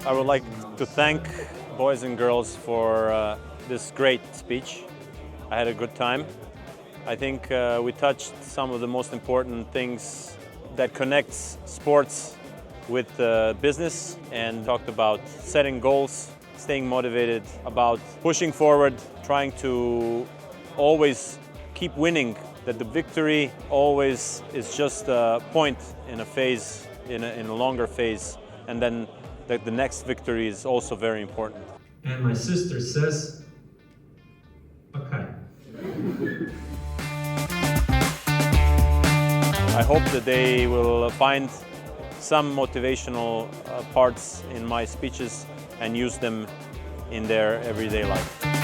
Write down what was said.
I would like to thank boys and girls for this great speech. I had a good time. I think we touched some of the most important things that connects sports with business, and talked about setting goals, staying motivated, about pushing forward, trying to always keep winning, that the victory always is just a point in a phase, in a longer phase, and then that the next victory is also very important. And my sister says, okay. I hope that they will find some motivational parts in my speeches and use them in their everyday life.